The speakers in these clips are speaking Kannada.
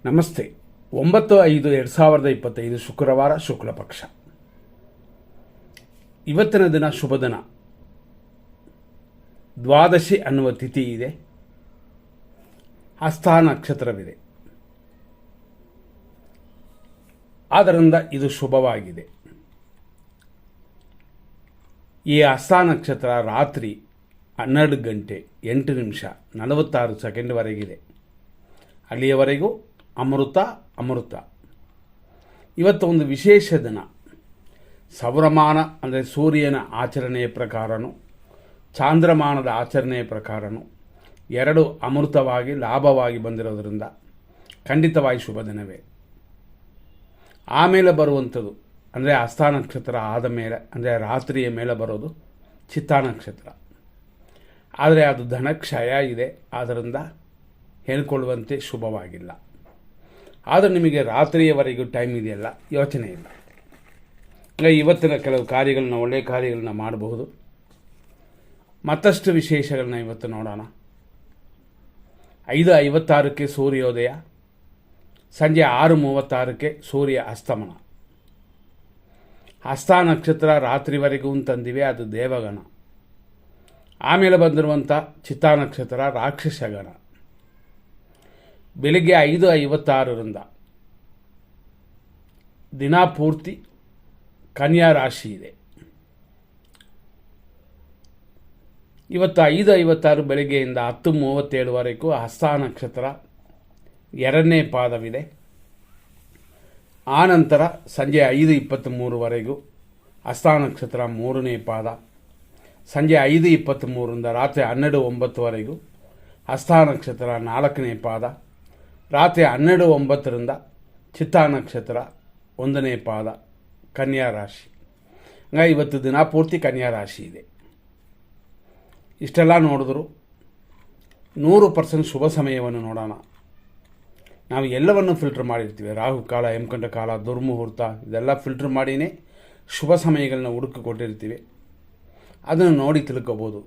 ನಮಸ್ತೆ. 9/5/2025 ಶುಕ್ರವಾರ ಶುಕ್ಲ ಪಕ್ಷ. ಇವತ್ತಿನ ದಿನ ಶುಭ ದಿನ. ದ್ವಾದಶಿ ಅನ್ನುವ ತಿಥಿ ಇದೆ. ಹಸ್ತ ನಕ್ಷತ್ರವಿದೆ. ಆದ್ದರಿಂದ ಇದು ಶುಭವಾಗಿದೆ. ಈ ಹಸ್ತ ನಕ್ಷತ್ರ ರಾತ್ರಿ 12 ಗಂಟೆ 8 ನಿಮಿಷ 46 ಸೆಕೆಂಡ್ವರೆಗಿದೆ. ಅಲ್ಲಿಯವರೆಗೂ ಅಮೃತ. ಇವತ್ತು ಒಂದು ವಿಶೇಷ ದಿನ. ಸೌರಮಾನ ಅಂದರೆ ಸೂರ್ಯನ ಆಚರಣೆಯ ಪ್ರಕಾರನು, ಚಾಂದ್ರಮಾನದ ಆಚರಣೆಯ ಪ್ರಕಾರನು ಎರಡು ಅಮೃತವಾಗಿ ಲಾಭವಾಗಿ ಬಂದಿರೋದ್ರಿಂದ ಖಂಡಿತವಾಗಿ ಶುಭ ದಿನವೇ. ಆಮೇಲೆ ಬರುವಂಥದ್ದು ಅಂದರೆ ಹಸ್ತ ನಕ್ಷತ್ರ ಆದ ಮೇಲೆ ಅಂದರೆ ರಾತ್ರಿಯ ಮೇಲೆ ಬರೋದು ಚಿತ್ತಾ ನಕ್ಷತ್ರ. ಆದರೆ ಅದು ಧನಕ್ಷಯ ಇದೆ, ಆದ್ದರಿಂದ ಹೇಳ್ಕೊಳ್ಳುವಂತೆ ಶುಭವಾಗಿಲ್ಲ. ಆದರೆ ನಿಮಗೆ ರಾತ್ರಿಯವರೆಗೂ ಟೈಮ್ ಇದೆಯಲ್ಲ, ಯೋಚನೆ ಇಲ್ಲ. ಇವತ್ತಿನ ಕೆಲವು ಕಾರ್ಯಗಳನ್ನ, ಒಳ್ಳೆಯ ಕಾರ್ಯಗಳನ್ನ ಮಾಡಬಹುದು. ಮತ್ತಷ್ಟು ವಿಶೇಷಗಳನ್ನ ಇವತ್ತು ನೋಡೋಣ. 5:56ಕ್ಕೆ ಸೂರ್ಯೋದಯ, ಸಂಜೆ 6:36ಕ್ಕೆ ಸೂರ್ಯ ಅಸ್ತಮನ. ಹಸ್ತ ನಕ್ಷತ್ರ ರಾತ್ರಿವರೆಗೂ ತಂದಿವೆ, ಅದು ದೇವಗಣ. ಆಮೇಲೆ ಬಂದಿರುವಂಥ ಚಿತ್ತಾ ನಕ್ಷತ್ರ ರಾಕ್ಷಸಗಣ. ಬೆಳಿಗ್ಗೆ 5:56ರಿಂದ ದಿನ ಪೂರ್ತಿ ಕನ್ಯಾ ರಾಶಿ ಇದೆ. ಇವತ್ತು 5:56 ಬೆಳಗ್ಗೆಯಿಂದ 10:37ವರೆಗೂ ಹಸ್ತ ನಕ್ಷತ್ರ 2ನೇ ಪಾದವಿದೆ. ಆನಂತರ ಸಂಜೆ 5:23ವರೆಗೂ ಹಸ್ತ ನಕ್ಷತ್ರ 3ನೇ ಪಾದ. ಸಂಜೆ 5:23ರಿಂದ ರಾತ್ರಿ 12:09ವರೆಗೂ ಹಸ್ತ ನಕ್ಷತ್ರ 4ನೇ ಪಾದ. ರಾತ್ರಿ 12:09ರಿಂದ ಚಿತ್ತಾ ನಕ್ಷತ್ರ 1ನೇ ಪಾದ, ಕನ್ಯಾ ರಾಶಿ. ಹಂಗಾಗಿ ಇವತ್ತು ದಿನ ಪೂರ್ತಿ ಕನ್ಯಾ ರಾಶಿ ಇದೆ. ಇಷ್ಟೆಲ್ಲ ನೋಡಿದ್ರು 100% ಶುಭ ಸಮಯವನ್ನು ನೋಡೋಣ. ನಾವು ಎಲ್ಲವನ್ನು ಫಿಲ್ಟರ್ ಮಾಡಿರ್ತೀವಿ. ರಾಹುಕಾಲ, ಯಮಕಂಠ ಕಾಲ, ದುರ್ಮುಹೂರ್ತ, ಇದೆಲ್ಲ ಫಿಲ್ಟರ್ ಮಾಡಿಯೇ ಶುಭ ಸಮಯಗಳನ್ನ ಹುಡುಕಿ ಕೊಟ್ಟಿರ್ತೀವಿ. ಅದನ್ನು ನೋಡಿ ತಿಳ್ಕೊಬೋದು.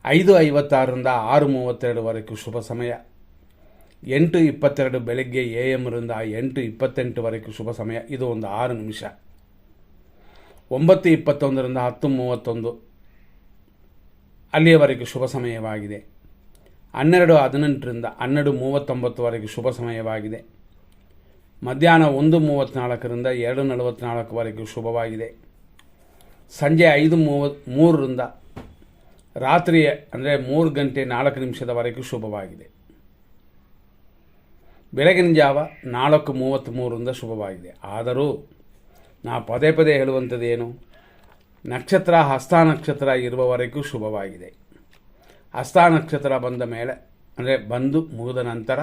5:56ರಿಂದ 6:32ವರೆಗೂ ಶುಭ ಸಮಯ. 8:22 ಬೆಳಗ್ಗೆ AM-ರಿಂದ 8:28ವರೆಗೂ ಶುಭ ಸಮಯ. ಇದು ಒಂದು 6 ನಿಮಿಷ. 9:21ರಿಂದ 10:31 ಅಲ್ಲಿಯವರೆಗೂ ಶುಭ ಸಮಯವಾಗಿದೆ. 12:18ರಿಂದ 12:39ವರೆಗೂ ಶುಭ ಸಮಯವಾಗಿದೆ. ಮಧ್ಯಾಹ್ನ 1:34ರಿಂದ 2:44ವರೆಗೂ ಶುಭವಾಗಿದೆ. ಸಂಜೆ 5:3ರಿಂದ ರಾತ್ರಿ ಅಂದರೆ 3 ಗಂಟೆ 4 ನಿಮಿಷದವರೆಗೂ ಶುಭವಾಗಿದೆ. ಬೆಳಗಿನ ಜಾವ 4:33ರಿಂದ ಶುಭವಾಗಿದೆ. ಆದರೂ ನಾ ಪದೇ ಪದೇ ಹೇಳುವಂಥದ್ದೇನು, ನಕ್ಷತ್ರ ಹಸ್ತ ನಕ್ಷತ್ರ ಇರುವವರೆಗೂ ಶುಭವಾಗಿದೆ. ಹಸ್ತ ನಕ್ಷತ್ರ ಬಂದ ಮೇಲೆ ಅಂದರೆ ಬಂದು ಮುಗಿದ ನಂತರ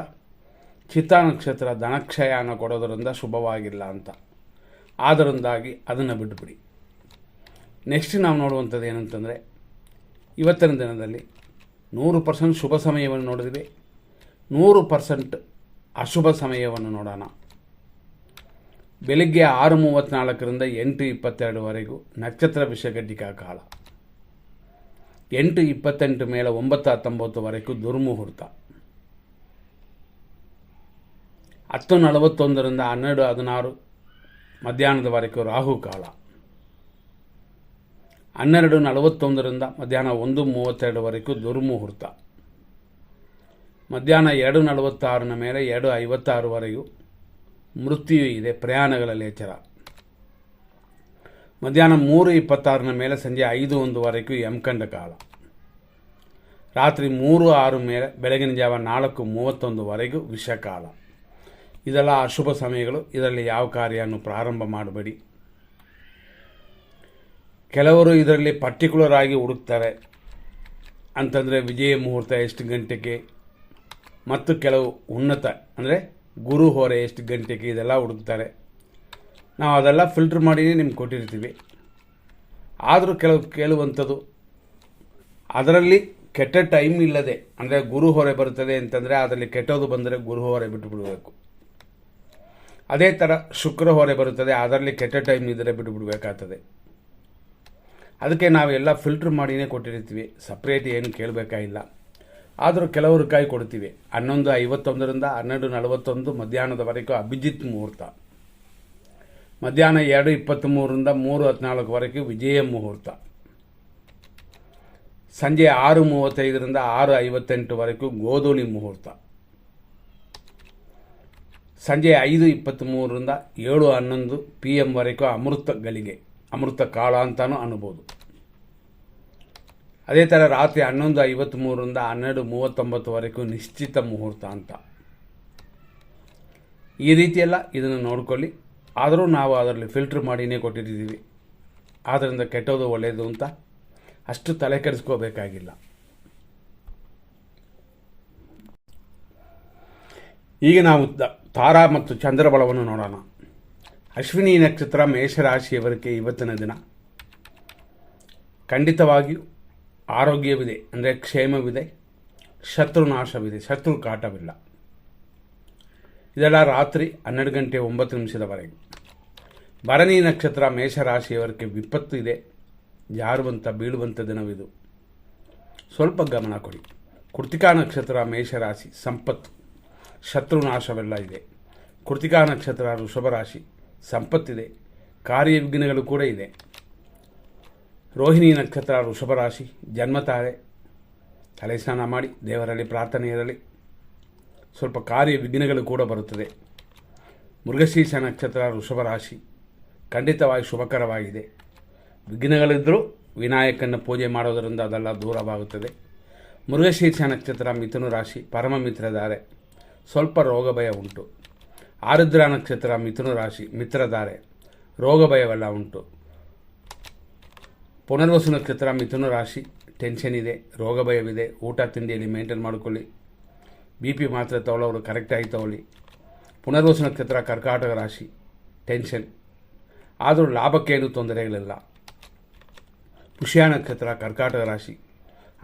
ಚಿತ್ತಾ ನಕ್ಷತ್ರ ಧನಕ್ಷಯನ ಕೊಡೋದರಿಂದ ಶುಭವಾಗಿಲ್ಲ ಅಂತ. ಆದ್ದರಿಂದಾಗಿ ಅದನ್ನು ಬಿಟ್ಟುಬಿಡಿ. ನೆಕ್ಸ್ಟ್ ನಾವು ನೋಡುವಂಥದ್ದು ಏನಂತಂದರೆ, ಇವತ್ತಿನ ದಿನದಲ್ಲಿ 100% ಶುಭ ಸಮಯವನ್ನು ನೋಡಿದ್ವಿ, 100% ಅಶುಭ ಸಮಯವನ್ನು ನೋಡೋಣ. ಬೆಳಿಗ್ಗೆ 6:34ರಿಂದ 8:22ವರೆಗೂ ನಕ್ಷತ್ರ ವಿಷಗಡ್ಡಿಕಾ ಕಾಲ. 8:28 ಮೇಲೆ 9:19ವರೆಗೂ ದುರ್ಮುಹೂರ್ತ. 10:41ರಿಂದ 12:16 ಮಧ್ಯಾಹ್ನದವರೆಗೂ ರಾಹುಕಾಲ. 12:41ರಿಂದ ಮಧ್ಯಾಹ್ನ 1:32ವರೆಗೂ ದುರ್ಮುಹೂರ್ತ. ಮಧ್ಯಾಹ್ನ 2:46 ಮೇಲೆ 2:56ವರೆಗೂ ಮೃತ್ಯು ಇದೆ, ಪ್ರಯಾಣಗಳಲ್ಲಿ ಎಚ್ಚರ. ಮಧ್ಯಾಹ್ನ 3:26 ಮೇಲೆ ಸಂಜೆ 5:01ವರೆಗೂ ಯಮಕಂಡ ಕಾಲ. ರಾತ್ರಿ 3:06 ಮೇಲೆ ಬೆಳಗಿನ ಜಾವ 4:31ವರೆಗೂ ವಿಷಕಾಲ. ಇದೆಲ್ಲ ಅಶುಭ ಸಮಯಗಳು. ಇದರಲ್ಲಿ ಯಾವ ಕಾರ್ಯವನ್ನು ಪ್ರಾರಂಭ ಮಾಡಬೇಡಿ. ಕೆಲವರು ಇದರಲ್ಲಿ ಪರ್ಟಿಕ್ಯುಲರ್ ಆಗಿ ಹುಡುಕ್ತಾರೆ ಅಂತಂದರೆ ವಿಜಯ ಮುಹೂರ್ತ ಎಷ್ಟು ಗಂಟೆಗೆ, ಮತ್ತು ಕೆಲವು ಉನ್ನತ ಅಂದರೆ ಗುರು ಹೋರೆ ಎಷ್ಟು ಗಂಟೆಗೆ, ಇದೆಲ್ಲ ಹುಡುಕ್ತಾರೆ. ನಾವು ಅದೆಲ್ಲ ಫಿಲ್ಟ್ರ್ ಮಾಡಿಯೇ ನಿಮ್ಗೆ ಕೊಟ್ಟಿರ್ತೀವಿ. ಆದರೂ ಕೇಳುವಂಥದ್ದು ಅದರಲ್ಲಿ ಕೆಟ್ಟ ಟೈಮ್ ಇಲ್ಲದೆ, ಅಂದರೆ ಗುರು ಹೊರೆ ಬರುತ್ತದೆ ಅಂತಂದರೆ ಅದರಲ್ಲಿ ಕೆಟ್ಟೋದು ಬಂದರೆ ಗುರು ಹೊರೆ ಬಿಟ್ಟು ಬಿಡಬೇಕು. ಅದೇ ಥರ ಶುಕ್ರ ಹೊರೆ ಬರುತ್ತದೆ, ಅದರಲ್ಲಿ ಕೆಟ್ಟ ಟೈಮ್ ಇದ್ದರೆ ಬಿಟ್ಟು ಬಿಡಬೇಕಾಗ್ತದೆ. ಅದಕ್ಕೆ ನಾವೆಲ್ಲ ಫಿಲ್ಟ್ರ್ ಮಾಡಿಯೇ ಕೊಟ್ಟಿರ್ತೀವಿ. ಸಪ್ರೇಟ್ ಏನು ಕೇಳಬೇಕಾಗಿಲ್ಲ. ಆದರೂ ಕೆಲವರು ಕಾಯಿ ಕೊಡ್ತೀವಿ. 11:51 12:41 ಮಧ್ಯಾಹ್ನದವರೆಗೂ ಅಭಿಜಿತ್ ಮುಹೂರ್ತ. ಮಧ್ಯಾಹ್ನ 2:23 3:14 ವಿಜಯ ಮುಹೂರ್ತ. ಸಂಜೆ 6:35 6:58 ಗೋಧೂಳಿ ಮುಹೂರ್ತ. ಸಂಜೆ 5:23 7:11 PM ಅಮೃತ ಗಳಿಗೆ, ಅಮೃತ ಕಾಲ ಅಂತಲೂ ಅನ್ಬೋದು. ಅದೇ ಥರ ರಾತ್ರಿ 11:53 12:39 ನಿಶ್ಚಿತ ಮುಹೂರ್ತ ಅಂತ. ಈ ರೀತಿಯೆಲ್ಲ ಇದನ್ನು ನೋಡ್ಕೊಳ್ಳಿ. ಆದರೂ ನಾವು ಅದರಲ್ಲಿ ಫಿಲ್ಟ್ರ್ ಮಾಡಿನೇ ಕೊಟ್ಟಿದ್ದೀವಿ. ಆದ್ದರಿಂದ ಕೆಟ್ಟೋದು ಒಳ್ಳೆಯದು ಅಂತ ಅಷ್ಟು ತಲೆ ಕೆಡಿಸ್ಕೋಬೇಕಾಗಿಲ್ಲ. ಈಗ ನಾವು ತಾರಾ ಮತ್ತು ಚಂದ್ರಬಲವನ್ನು ನೋಡೋಣ. ಅಶ್ವಿನಿ ನಕ್ಷತ್ರ ಮೇಷರಾಶಿಯವರಿಗೆ ಇವತ್ತಿನ ದಿನ ಖಂಡಿತವಾಗಿಯೂ ಆರೋಗ್ಯವಿದೆ, ಅಂದರೆ ಕ್ಷೇಮವಿದೆ, ಶತ್ರುನಾಶವಿದೆ, ಶತ್ರು ಕಾಟವಿಲ್ಲ. ಇದೆಲ್ಲ ರಾತ್ರಿ 12:09 ಭರಣಿ ನಕ್ಷತ್ರ ಮೇಷರಾಶಿಯವರಿಗೆ ವಿಪತ್ತು ಇದೆ, ಜಾರುವಂಥ ಬೀಳುವಂಥ ದಿನವಿದು. ಸ್ವಲ್ಪ ಗಮನ ಕೊಡಿ. ಕೃತಿಕಾ ನಕ್ಷತ್ರ ಮೇಷರಾಶಿ ಸಂಪತ್ತು, ಶತ್ರುನಾಶವೆಲ್ಲ ಇದೆ. ಕೃತಿಕಾ ನಕ್ಷತ್ರ ವೃಷಭರಾಶಿ ಸಂಪತ್ತಿದೆ, ಕಾರ್ಯವಿಘ್ನಗಳು ಕೂಡ ಇದೆ. ರೋಹಿಣಿ ನಕ್ಷತ್ರ ವೃಷಭರಾಶಿ ಜನ್ಮತಾರೆ, ತಲೆ ಸ್ನಾನ ಮಾಡಿ ದೇವರಲ್ಲಿ ಪ್ರಾರ್ಥನೆ ಇರಲಿ, ಸ್ವಲ್ಪ ಕಾರ್ಯವಿಘ್ನಗಳು ಕೂಡ ಬರುತ್ತದೆ. ಮೃಗಶೀರ್ಷ ನಕ್ಷತ್ರ ವೃಷಭರಾಶಿ ಖಂಡಿತವಾಗಿ ಶುಭಕರವಾಗಿದೆ. ವಿಘ್ನಗಳಿದ್ದರೂ ವಿನಾಯಕನ ಪೂಜೆ ಮಾಡೋದರಿಂದ ಅದೆಲ್ಲ ದೂರವಾಗುತ್ತದೆ. ಮೃಗಶೀರ್ಷ ನಕ್ಷತ್ರ ಮಿಥುನ ರಾಶಿ ಪರಮ ಮಿತ್ರಧಾರೆ, ಸ್ವಲ್ಪ ರೋಗ ಭಯ ಉಂಟು. ಆರುದ್ರ ನಕ್ಷತ್ರ ಮಿಥುನ ರಾಶಿ ಮಿತ್ರಧಾರೆ, ರೋಗ ಭಯವೆಲ್ಲ ಉಂಟು. ಪುನರ್ವಸು ನಕ್ಷತ್ರ ಮಿಥುನ ರಾಶಿ ಟೆನ್ಷನ್ ಇದೆ, ರೋಗ ಭಯವಿದೆ. ಊಟ ತಿಂಡಿಯಲ್ಲಿ ಮೇಂಟೈನ್ ಮಾಡಿಕೊಳ್ಳಿ. BP ಮಾತ್ರೆ ತಗೊಳ್ಳೋರು ಕರೆಕ್ಟಾಗಿ ತಗೊಳ್ಳಿ. ಪುನರ್ವಸು ನಕ್ಷತ್ರ ಕರ್ಕಾಟಕ ರಾಶಿ ಟೆನ್ಷನ್, ಆದರೂ ಲಾಭಕ್ಕೇನು ತೊಂದರೆಗಳಿಲ್ಲ. ಪುಷ್ಯ ನಕ್ಷತ್ರ ಕರ್ಕಾಟಕ ರಾಶಿ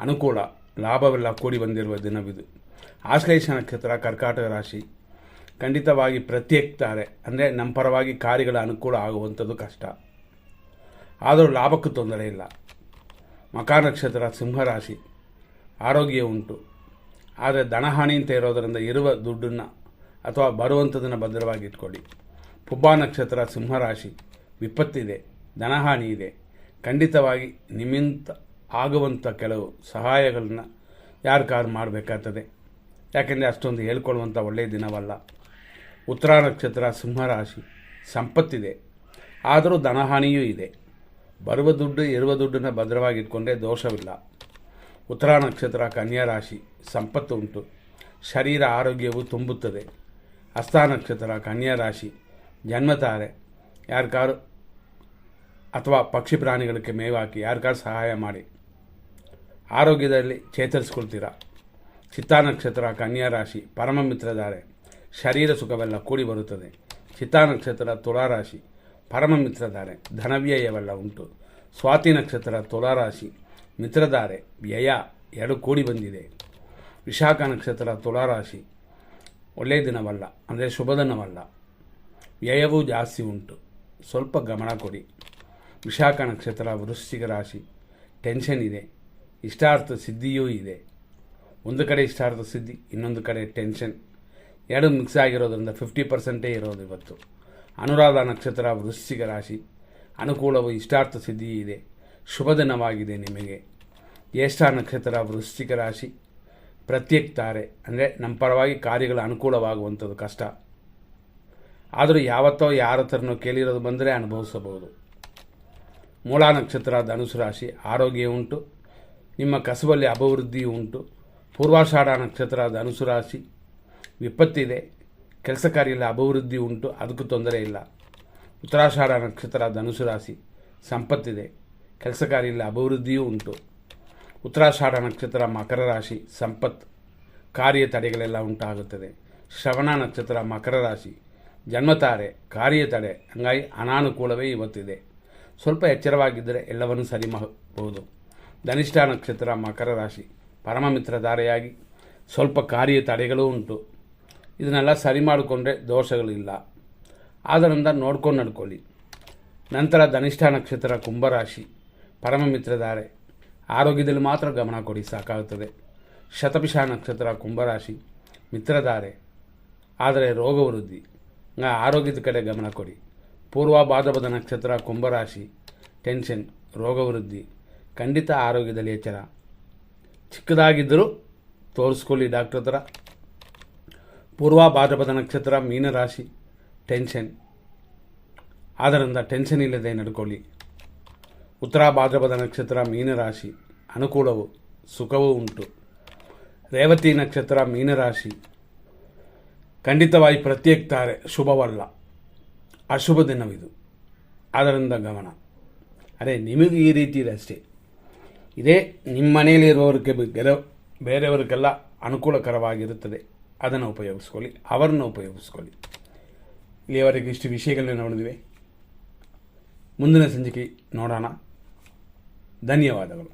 ಅನುಕೂಲ, ಲಾಭವೆಲ್ಲ ಕೂಡಿ ಬಂದಿರುವ ದಿನವಿದು. ಆಶ್ಲೇಷ ನಕ್ಷತ್ರ ಕರ್ಕಾಟಕ ರಾಶಿ ಖಂಡಿತವಾಗಿ ಪ್ರತ್ಯೇಕ್ತಾರೆ, ಅಂದರೆ ನಮ್ಮ ಪರವಾಗಿ ಕಾರ್ಯಗಳ ಅನುಕೂಲ ಆಗುವಂಥದ್ದು ಕಷ್ಟ, ಆದರೂ ಲಾಭಕ್ಕೂ ತೊಂದರೆ ಇಲ್ಲ. ಮಕಾ ನಕ್ಷತ್ರ ಸಿಂಹರಾಶಿ ಆರೋಗ್ಯ ಉಂಟು, ಆದರೆ ಧನಹಾನಿ ಅಂತ ಇರೋದರಿಂದ ಇರುವ ದುಡ್ಡನ್ನು ಅಥವಾ ಬರುವಂಥದ್ದನ್ನು ಭದ್ರವಾಗಿ ಇಟ್ಕೊಳ್ಳಿ. ಪುಬ್ಬ ನಕ್ಷತ್ರ ಸಿಂಹರಾಶಿ ವಿಪತ್ತಿದೆ, ಧನಹಾನಿ ಇದೆ. ಖಂಡಿತವಾಗಿ ನಿಮ್ಮಿಂದ ಆಗುವಂಥ ಕೆಲವು ಸಹಾಯಗಳನ್ನು ಯಾರು ಮಾಡಬೇಕಾಗ್ತದೆ, ಯಾಕೆಂದರೆ ಅಷ್ಟೊಂದು ಹೇಳ್ಕೊಳ್ಳುವಂಥ ಒಳ್ಳೆಯ ದಿನವಲ್ಲ. ಉತ್ತರ ನಕ್ಷತ್ರ ಸಿಂಹರಾಶಿ ಸಂಪತ್ತಿದೆ, ಆದರೂ ಧನಹಾನಿಯೂ ಇದೆ. ಬರುವ ದುಡ್ಡು ಇರುವ ದುಡ್ಡನ್ನು ಭದ್ರವಾಗಿ ಇಟ್ಕೊಂಡ್ರೆ ದೋಷವಿಲ್ಲ. ಉತ್ತರ ನಕ್ಷತ್ರ ಕನ್ಯಾ ರಾಶಿ ಸಂಪತ್ತು ಉಂಟು, ಶರೀರ ಆರೋಗ್ಯವು ತುಂಬುತ್ತದೆ. ಹಸ್ತ ನಕ್ಷತ್ರ ಕನ್ಯಾ ರಾಶಿ ಜನ್ಮತಾರೆ, ಯಾರಿಗಾರು ಅಥವಾ ಪಕ್ಷಿ ಪ್ರಾಣಿಗಳಿಗೆ ಮೇವಾಕಿ ಯಾರಿಗಾರು ಸಹಾಯ ಮಾಡಿ ಆರೋಗ್ಯದಲ್ಲಿ ಚೇತರಿಸ್ಕೊಳ್ತೀರ. ಚಿತ್ತಾ ನಕ್ಷತ್ರ ಕನ್ಯಾ ರಾಶಿ ಪರಮ ಮಿತ್ರಧಾರೆ, ಶರೀರ ಸುಖವೆಲ್ಲ ಕೂಡಿ ಬರುತ್ತದೆ. ಚಿತ್ತಾ ನಕ್ಷತ್ರ ತುಲಾರಾಶಿ ಪರಮ ಮಿತ್ರಧಾರೆ, ಧನವ್ಯಯವೆಲ್ಲ ಉಂಟು. ಸ್ವಾತಿ ನಕ್ಷತ್ರ ತುಲಾರಾಶಿ ಮಿತ್ರಧಾರೆ, ವ್ಯಯ ಎರಡು ಕೂಡಿ ಬಂದಿದೆ. ವಿಶಾಖ ನಕ್ಷತ್ರ ತುಲಾರಾಶಿ ಒಳ್ಳೆಯ ದಿನವಲ್ಲ, ಅಂದರೆ ಶುಭ ದಿನವಲ್ಲ, ವ್ಯಯವೂ ಜಾಸ್ತಿ ಉಂಟು, ಸ್ವಲ್ಪ ಗಮನ ಕೊಡಿ. ವಿಶಾಖ ನಕ್ಷತ್ರ ವೃಶ್ಚಿಕ ರಾಶಿ ಟೆನ್ಷನ್ ಇದೆ, ಇಷ್ಟಾರ್ಥ ಸಿದ್ಧಿಯೂ ಇದೆ. ಒಂದು ಕಡೆ ಇಷ್ಟಾರ್ಥ ಸಿದ್ಧಿ, ಇನ್ನೊಂದು ಕಡೆ ಟೆನ್ಷನ್, ಎರಡು ಮಿಕ್ಸ್ ಆಗಿರೋದ್ರಿಂದ 50% ಇರೋದು ಇವತ್ತು. ಅನುರಾಧ ನಕ್ಷತ್ರ ವೃಶ್ಚಿಕ ರಾಶಿ ಅನುಕೂಲವು ಇಷ್ಟಾರ್ಥ ಸಿದ್ಧಿ ಇದೆ, ಶುಭ ದಿನವಾಗಿದೆ ನಿಮಗೆ. ಜ್ಯೇಷ್ಠ ನಕ್ಷತ್ರ ವೃಶ್ಚಿಕ ರಾಶಿ ಪ್ರತ್ಯೇಕ್ತಾರೆ, ಅಂದರೆ ನಮ್ಮ ಪರವಾಗಿ ಕಾರ್ಯಗಳ ಅನುಕೂಲವಾಗುವಂಥದ್ದು ಕಷ್ಟ, ಆದರೂ ಯಾವತ್ತೋ ಯಾರ ಹತ್ರನೋ ಕೇಳಿರೋದು ಬಂದರೆ ಅನುಭವಿಸಬಹುದು. ಮೂಲ ನಕ್ಷತ್ರ ಧನುಸು ರಾಶಿ ಆರೋಗ್ಯ ಉಂಟು, ನಿಮ್ಮ ಕಸುಬಲ್ಲಿ ಅಭಿವೃದ್ಧಿ ಉಂಟು. ಪೂರ್ವಾಷಾಢ ನಕ್ಷತ್ರ ಧನುಸು ರಾಶಿ ವಿಪತ್ತಿದೆ, ಕೆಲಸ ಕಾರ್ಯದಲ್ಲಿ ಅಭಿವೃದ್ಧಿ ಉಂಟು, ಅದಕ್ಕೂ ತೊಂದರೆ ಇಲ್ಲ. ಉತ್ತರಾಷಾಢ ನಕ್ಷತ್ರ ಧನುಸು ರಾಶಿ ಸಂಪತ್ತಿದೆ, ಕೆಲಸ ಕಾರ್ಯದಲ್ಲಿ ಅಭಿವೃದ್ಧಿಯೂ ಉಂಟು. ಉತ್ತರಾಷಾಢ ನಕ್ಷತ್ರ ಮಕರ ರಾಶಿ ಸಂಪತ್ತು, ಕಾರ್ಯ ತಡೆಗಳೆಲ್ಲ ಉಂಟಾಗುತ್ತದೆ. ಶ್ರವಣ ನಕ್ಷತ್ರ ಮಕರ ರಾಶಿ ಜನ್ಮತಾರೆ, ಕಾರ್ಯ ತಡೆ, ಹಂಗಾಗಿ ಅನಾನುಕೂಲವೇ ಇವತ್ತಿದೆ. ಸ್ವಲ್ಪ ಎಚ್ಚರವಾಗಿದ್ದರೆ ಎಲ್ಲವನ್ನೂ ಸರಿ ಮಾಡಬಹುದು. ಧನಿಷ್ಠ ನಕ್ಷತ್ರ ಮಕರ ರಾಶಿ ಪರಮ ಮಿತ್ರಧಾರೆಯಾಗಿ ಸ್ವಲ್ಪ ಕಾರ್ಯ ತಡೆಗಳೂ ಉಂಟು, ಇದನ್ನೆಲ್ಲ ಸರಿ ಮಾಡಿಕೊಂಡ್ರೆ ದೋಷಗಳಿಲ್ಲ, ಆದ್ದರಿಂದ ನೋಡ್ಕೊಂಡು ನಡ್ಕೊಳ್ಳಿ. ನಂತರ ಧನಿಷ್ಠ ನಕ್ಷತ್ರ ಕುಂಭರಾಶಿ ಪರಮ ಮಿತ್ರಧಾರೆ, ಆರೋಗ್ಯದಲ್ಲಿ ಮಾತ್ರ ಗಮನ ಕೊಡಿ ಸಾಕಾಗುತ್ತದೆ. ಶತಭಿಷ ನಕ್ಷತ್ರ ಕುಂಭರಾಶಿ, ಮಿತ್ರಧಾರೆ, ಆದರೆ ರೋಗವೃದ್ಧಿ, ಆರೋಗ್ಯದ ಕಡೆ ಗಮನ ಕೊಡಿ. ಪೂರ್ವ ಭಾದ್ರಪದ ನಕ್ಷತ್ರ ಕುಂಭರಾಶಿ, ಟೆನ್ಷನ್, ರೋಗವೃದ್ಧಿ, ಖಂಡಿತ ಆರೋಗ್ಯದಲ್ಲಿ ಎಚ್ಚರ. ಚಿಕ್ಕದಾಗಿದ್ದರೂ ತೋರಿಸ್ಕೊಳ್ಳಿ ಡಾಕ್ಟರ್ ಹತ್ರ. ಪೂರ್ವ ಭಾದ್ರಪದ ನಕ್ಷತ್ರ ಮೀನರಾಶಿ, ಟೆನ್ಷನ್, ಆದ್ದರಿಂದ ಟೆನ್ಷನ್ ಇಲ್ಲದೆ ನಡ್ಕೊಳ್ಳಿ. ಉತ್ತರ ಭಾದ್ರಪದ ನಕ್ಷತ್ರ ಮೀನರಾಶಿ, ಅನುಕೂಲವು ಸುಖವೂ ಉಂಟು. ರೇವತಿ ನಕ್ಷತ್ರ ಮೀನರಾಶಿ, ಖಂಡಿತವಾಗಿ ಪ್ರತ್ಯೇಕ ತಾರೆ ಶುಭವಲ್ಲ, ಅಶುಭ ದಿನವಿದು, ಆದ್ದರಿಂದ ಗಮನ. ಅರೆ ನಿಮಗೆ ಈ ರೀತಿ ಇದೆ ಅಷ್ಟೇ. ಇದೇ ನಿಮ್ಮ ಮನೆಯಲ್ಲಿರುವವರಿಗೆ ಬೇರೆಯವರಿಗೆಲ್ಲ ಅನುಕೂಲಕರವಾಗಿರುತ್ತದೆ. ಅದನ್ನು ಉಪಯೋಗಿಸ್ಕೊಳ್ಳಿ, ಅವರನ್ನು ಉಪಯೋಗಿಸ್ಕೊಳ್ಳಿ. ಇಲ್ಲಿಯವರೆಗೆ ಇಷ್ಟು ವಿಷಯಗಳನ್ನ ನೋಡಿದ್ವಿ. ಮುಂದಿನ ಸಂಚಿಕೆ ನೋಡೋಣ. ಧನ್ಯವಾದಗಳು.